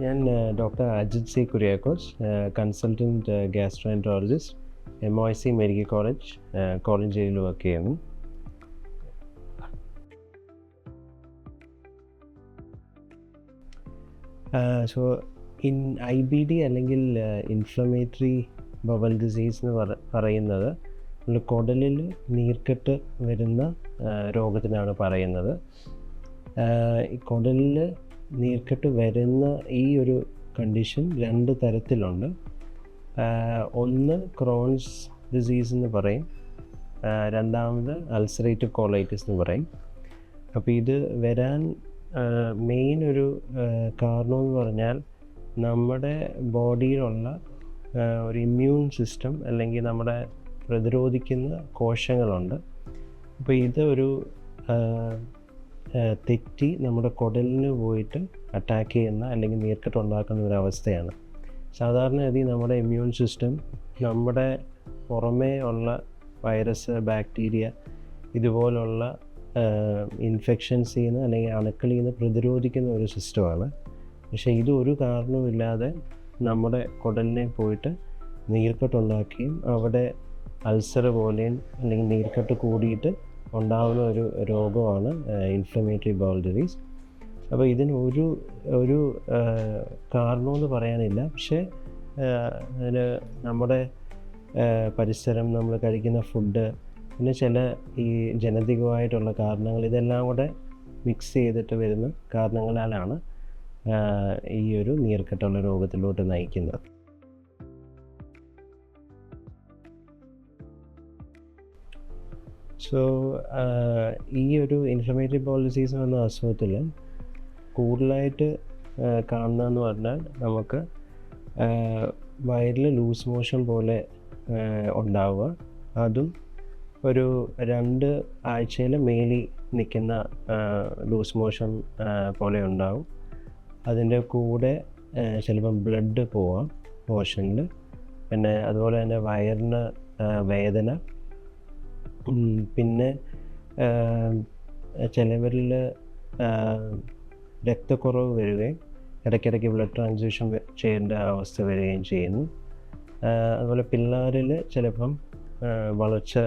ഞാൻ doctor Ajith C Kuriakose, consultant gastroenterologist, MOIC medical college കോഴഞ്ചേരിയിൽ work ചെയ്യുന്നു. സോ IBD അല്ലെങ്കിൽ ഇൻഫ്ലമേറ്ററി ബവൽ ഡിസീസ് എന്ന് പറയുന്നത് കുടലിൽ നീർക്കെട്ട് വരുന്ന രോഗത്തിനാണ് പറയുന്നത്. ഈ കുടലിൽ നീർക്കെട്ട് വരുന്ന ഈ ഒരു കണ്ടീഷൻ 2 തരത്തിലുണ്ട്. ഒന്ന് ക്രോൺസ് ഡിസീസ് എന്ന് പറയും, രണ്ടാമത് അൾസറേറ്റീവ് കോളൈറ്റിസ് എന്ന് പറയും. അപ്പോൾ ഇത് വരാൻ മെയിൻ ഒരു കാരണമെന്ന് പറഞ്ഞാൽ നമ്മുടെ ബോഡിയിലുള്ള ഒരു ഇമ്മ്യൂൺ സിസ്റ്റം അല്ലെങ്കിൽ നമ്മുടെ പ്രതിരോധിക്കുന്ന കോശങ്ങളുണ്ട്. അപ്പോൾ ഇത് ഒരു തെറ്റി നമ്മുടെ കുടലിന് പോയിട്ട് അറ്റാക്ക് ചെയ്യുന്ന അല്ലെങ്കിൽ നീർക്കെട്ട് ഉണ്ടാക്കുന്ന ഒരു അവസ്ഥയാണ്. സാധാരണഗതി നമ്മുടെ ഇമ്മ്യൂൺ സിസ്റ്റം നമ്മുടെ പുറമേ ഉള്ള വൈറസ്, ബാക്ടീരിയ ഇതുപോലുള്ള ഇൻഫെക്ഷൻസ് ചെയ്യുന്ന അല്ലെങ്കിൽ അണുക്കളിൽ നിന്ന് പ്രതിരോധിക്കുന്ന ഒരു സിസ്റ്റമാണ്. പക്ഷേ ഇതൊരു കാരണവുമില്ലാതെ നമ്മുടെ കുടലിനെ പോയിട്ട് നീർക്കെട്ടുണ്ടാക്കുകയും അവിടെ അൾസർ പോലെയും അല്ലെങ്കിൽ നീർക്കെട്ട് കൂടിയിട്ട് ഉണ്ടാകുന്ന ഒരു രോഗമാണ് ഇൻഫ്ലമേറ്ററി ബവൽ ഡിസീസ്. അപ്പോൾ ഇതിന് ഒരു കാരണമെന്ന് പറയാനില്ല. പക്ഷേ അതിന് നമ്മുടെ പരിസരം, നമ്മൾ കഴിക്കുന്ന ഫുഡ്, പിന്നെ ചില ഈ ജനതികമായിട്ടുള്ള കാരണങ്ങൾ, ഇതെല്ലാം കൂടെ മിക്സ് ചെയ്തിട്ട് വരുന്ന കാരണങ്ങളാലാണ് ഈ ഒരു നീർക്കെട്ടുള്ള രോഗത്തിലോട്ട് നയിക്കുന്നത്. സോ ഈ ഒരു ഇൻഫ്ലമേറ്ററി ബവൽ ഡിസീസ് എന്ന അസുഖത്തിൽ കൂടുതലായിട്ട് കാണുന്നതെന്ന് പറഞ്ഞാൽ നമുക്ക് വയറിൽ ലൂസ് മോഷൻ പോലെ ഉണ്ടാവുക, അതും ഒരു 2 ആഴ്ചയിൽ മേലിൽ നിൽക്കുന്ന ലൂസ് മോഷൻ പോലെ ഉണ്ടാവും. അതിൻ്റെ കൂടെ ചിലപ്പം ബ്ലഡ് പോവാം മോഷനിൽ. പിന്നെ അതുപോലെ തന്നെ വയറിന് വേദന, പിന്നെ ചിലവരിൽ രക്തക്കുറവ് വരികയും ഇടയ്ക്കിടയ്ക്ക് ബ്ലഡ് ട്രാൻസ്ഫ്യൂഷൻ ചെയ്യേണ്ട അവസ്ഥ വരികയും ചെയ്യുന്നു. അതുപോലെ പിള്ളേരിൽ ചിലപ്പം വളർച്ച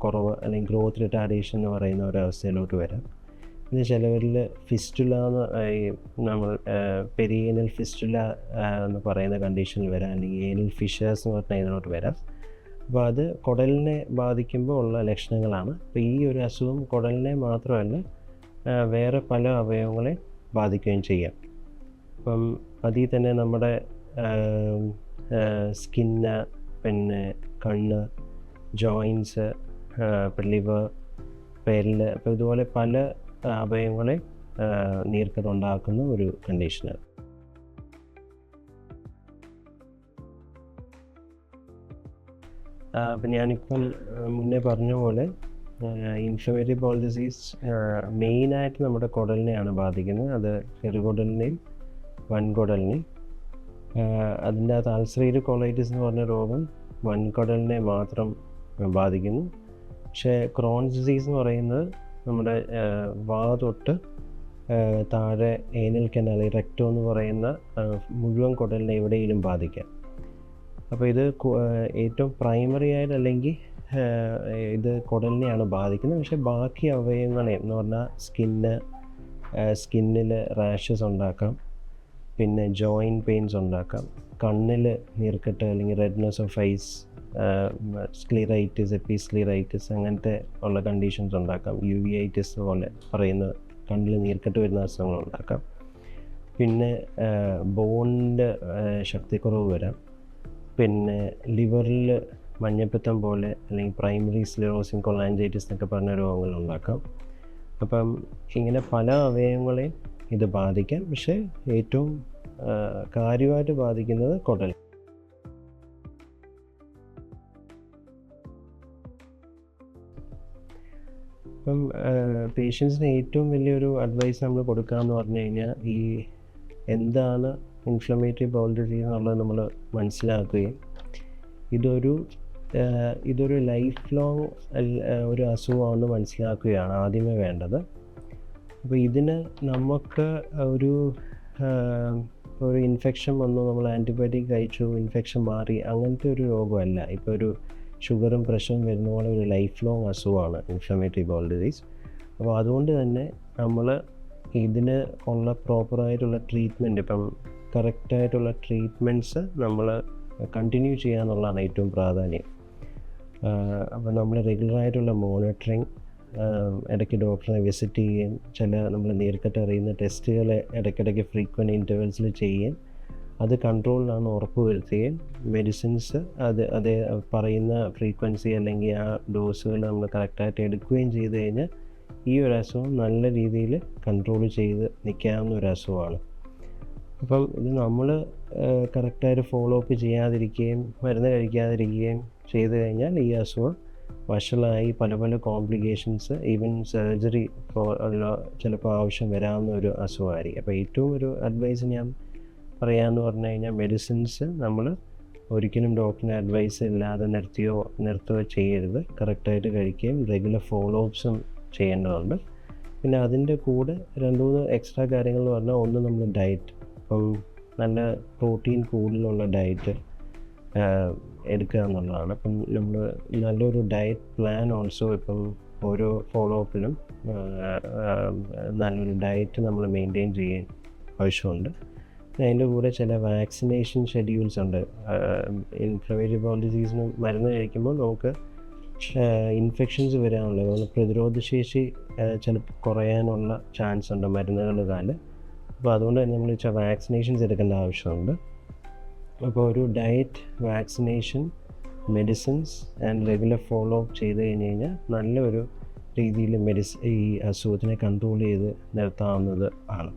കുറവ് അല്ലെങ്കിൽ ഗ്രോത്ത് റിട്ടാർഡേഷൻ എന്ന് പറയുന്ന ഒരവസ്ഥയിലോട്ട് വരാം. പിന്നെ ചിലവരിൽ ഫിസ്റ്റുല നമ്മൾ പെരിയേനൽ ഫിസ്റ്റുല എന്ന് പറയുന്ന കണ്ടീഷനിൽ വരാം, അല്ലെങ്കിൽ ഏനൽ ഫിഷേഴ്സ് എന്ന് പറഞ്ഞാൽ ഇതിലോട്ട് വരാം. അപ്പോൾ അത് കുടലിനെ ബാധിക്കുമ്പോൾ ഉള്ള ലക്ഷണങ്ങളാണ്. അപ്പോൾ ഈ ഒരു അസുഖം കുടലിനെ മാത്രമല്ല വേറെ പല അവയവങ്ങളെ ബാധിക്കുകയും ചെയ്യാം. അപ്പം അതിൽ തന്നെ നമ്മുടെ സ്കിന്ന്, പിന്നെ കണ്ണ്, ജോയിൻസ്, ലിവർ, പെരല്, അപ്പോൾ ഇതുപോലെ പല അവയവങ്ങളെ നീർക്കെട്ടുണ്ടാക്കുന്ന ഒരു കണ്ടീഷനാണ്. അപ്പം ഞാനിപ്പം മുന്നേ പറഞ്ഞ പോലെ ഇൻഫ്ലമേറ്ററി ബവൽ ഡിസീസ് മെയിനായിട്ട് നമ്മുടെ കുടലിനെയാണ് ബാധിക്കുന്നത്. അത് ചെറുകുടലിനെയും വൻകുടലിനെയും. അതിൻ്റെ അകത്ത് അൾസറേറ്റീവ് കോളൈറ്റിസ് എന്ന് പറഞ്ഞ രോഗം വൻകുടലിനെ മാത്രം ബാധിക്കുന്നു. പക്ഷേ ക്രോൺസ് ഡിസീസ് എന്ന് പറയുന്നത് നമ്മുടെ വാ തൊട്ട് താഴെ ഏനൽ കനാൽ, റെക്ടോ എന്ന് പറയുന്ന മുഴുവൻ കുടലിനെ എവിടെയെങ്കിലും ബാധിക്കാം. അപ്പോൾ ഇത് ഏറ്റവും പ്രൈമറി ആയിട്ട് അല്ലെങ്കിൽ ഇത് കുടലിനെയാണ് ബാധിക്കുന്നത്. പക്ഷേ ബാക്കി അവയവങ്ങളെ എന്ന് പറഞ്ഞാൽ സ്കിന്നിൽ റാഷസ് ഉണ്ടാക്കാം, പിന്നെ ജോയിൻറ്റ് പെയിൻസ് ഉണ്ടാക്കാം, കണ്ണിൽ നീർക്കെട്ട് അല്ലെങ്കിൽ റെഡ്നെസ് ഓഫ് ഐസ്, സ്ക്ലിറൈറ്റിസ്, എപ്പിസ്ക്ലിറൈറ്റിസ് അങ്ങനത്തെ ഉള്ള കണ്ടീഷൻസ് ഉണ്ടാക്കാം. യുവിഐറ്റിസ് പോലെ പറയുന്ന കണ്ണിൽ നീർക്കെട്ട് വരുന്ന അസുഖങ്ങൾ ഉണ്ടാക്കാം. പിന്നെ ബോണിൻ്റെ ശക്തിക്കുറവ് വരാം. പിന്നെ ലിവറിൽ മഞ്ഞപ്പിത്തം പോലെ അല്ലെങ്കിൽ പ്രൈമറി സ്ക്ലെറോസിസ് കൊളാഞ്ചൈറ്റിസ് എന്നൊക്കെ പറഞ്ഞ രോഗങ്ങൾ ഉണ്ടാക്കാം. അപ്പം ഇങ്ങനെ പല അവയവങ്ങളെയും ഇത് ബാധിക്കാം. പക്ഷേ ഏറ്റവും കാര്യമായിട്ട് ബാധിക്കുന്നത് കുടൽ. അപ്പം പേഷ്യൻസിന് ഏറ്റവും വലിയൊരു അഡ്വൈസ് നമ്മൾ കൊടുക്കാമെന്ന് പറഞ്ഞു കഴിഞ്ഞാൽ ഈ എന്താണ് ഇൻഫ്ലമേറ്ററി ബവൽ ഡിസീസ് എന്നുള്ളത് നമ്മൾ മനസ്സിലാക്കുകയും ഇതൊരു ലൈഫ് ലോങ് ഒരു അസുഖമാണെന്ന് മനസ്സിലാക്കുകയാണ് ആദ്യമേ വേണ്ടത്. അപ്പോൾ ഇതിന് നമുക്ക് ഒരു ഒരു ഇൻഫെക്ഷൻ വന്നു, നമ്മൾ ആൻറ്റിബയോട്ടിക് കഴിച്ചു, ഇൻഫെക്ഷൻ മാറി, അങ്ങനത്തെ ഒരു രോഗമല്ല. ഇപ്പോൾ ഒരു ഷുഗറും പ്രഷറും വരുന്ന പോലെ ഒരു ലൈഫ് ലോങ് അസുഖമാണ് ഇൻഫ്ലമേറ്ററി ബൗൾ ഡിസീസ്. അപ്പോൾ അതുകൊണ്ട് തന്നെ നമ്മൾ ഇതിന് ഉള്ള പ്രോപ്പറായിട്ടുള്ള ട്രീറ്റ്മെൻറ്റ്, ഇപ്പം കറക്റ്റായിട്ടുള്ള ട്രീറ്റ്മെൻറ്റ്സ് നമ്മൾ കണ്ടിന്യൂ ചെയ്യുക എന്നുള്ളതാണ് ഏറ്റവും പ്രാധാന്യം. അപ്പോൾ നമ്മൾ റെഗുലറായിട്ടുള്ള മോണിറ്ററിങ്, ഇടയ്ക്ക് ഡോക്ടറെ വിസിറ്റ് ചെയ്യുകയും നമ്മൾ നേരിട്ട് അറിയുന്ന ടെസ്റ്റുകൾ ഇടയ്ക്കിടയ്ക്ക് ഫ്രീക്വൻറ്റ് ഇൻ്റർവെൽസിൽ ചെയ്യുകയും അത് കൺട്രോളിലാണ് ഉറപ്പ് വരുത്തുകയും മെഡിസിൻസ് അതേ പറയുന്ന ഫ്രീക്വൻസി അല്ലെങ്കിൽ ആ ഡോസുകൾ നമ്മൾ കറക്റ്റായിട്ട് എടുക്കുകയും ചെയ്ത് കഴിഞ്ഞാൽ ഈ ഒരു അസുഖം നല്ല രീതിയിൽ കൺട്രോൾ ചെയ്ത് നിൽക്കാവുന്ന ഒരു അസുഖമാണ്. അപ്പം ഇത് നമ്മൾ കറക്റ്റായിട്ട് ഫോളോ അപ്പ് ചെയ്യാതിരിക്കുകയും മരുന്ന് കഴിക്കാതിരിക്കുകയും ചെയ്തു കഴിഞ്ഞാൽ ഈ അസുഖം വഷളായി പല പല കോംപ്ലിക്കേഷൻസ്, ഈവൻ സർജറി ചിലപ്പോൾ ആവശ്യം വരാവുന്ന ഒരു അസുഖമായിരിക്കും. അപ്പോൾ ഏറ്റവും ഒരു അഡ്വൈസ് ഞാൻ പറയാമെന്ന് പറഞ്ഞു കഴിഞ്ഞാൽ, മെഡിസിൻസ് നമ്മൾ ഒരിക്കലും ഡോക്ടറിൻ്റെ അഡ്വൈസ് ഇല്ലാതെ നിർത്തുകയോ ചെയ്യരുത്. കറക്റ്റായിട്ട് കഴിക്കുകയും റെഗുലർ ഫോളോ അപ്സും ചെയ്യേണ്ടതുണ്ട്. പിന്നെ അതിൻ്റെ കൂടെ 2-3 എക്സ്ട്രാ കാര്യങ്ങൾ എന്ന് പറഞ്ഞാൽ, ഒന്ന് നമ്മൾ ഡയറ്റ്, ഇപ്പം നല്ല പ്രോട്ടീൻ കൂടുതലുള്ള ഡയറ്റ് എടുക്കുക എന്നുള്ളതാണ്. അപ്പം നമ്മൾ നല്ലൊരു ഡയറ്റ് പ്ലാൻ ഓൾസോ ഇപ്പം ഓരോ ഫോളോ അപ്പിലും നല്ലൊരു ഡയറ്റ് നമ്മൾ മെയിൻറ്റെയിൻ ചെയ്യാൻ ആവശ്യമുണ്ട്. അതിൻ്റെ കൂടെ ചില വാക്സിനേഷൻ ഷെഡ്യൂൾസ് ഉണ്ട്. ഇൻഫ്ലമേറ്ററി ബൗൾ ഡിസീസിന് മരുന്ന് കഴിക്കുമ്പോൾ നമുക്ക് ഇൻഫെക്ഷൻസ് വരാനുള്ള, പ്രതിരോധശേഷി ചിലപ്പോൾ കുറയാനുള്ള ചാൻസ് ഉണ്ട് മരുന്നുകൾ. അപ്പോൾ അതുകൊണ്ട് തന്നെ നമ്മൾ വാക്സിനേഷൻസ് എടുക്കേണ്ട ആവശ്യമുണ്ട്. അപ്പോൾ ഒരു diet, vaccination, medicines and regular follow up ചെയ്ത് കഴിഞ്ഞാൽ നല്ലൊരു രീതിയിൽ ഈ അസുഖത്തിനെ കൺട്രോൾ ചെയ്ത് നിർത്താവുന്നത് ആണ്.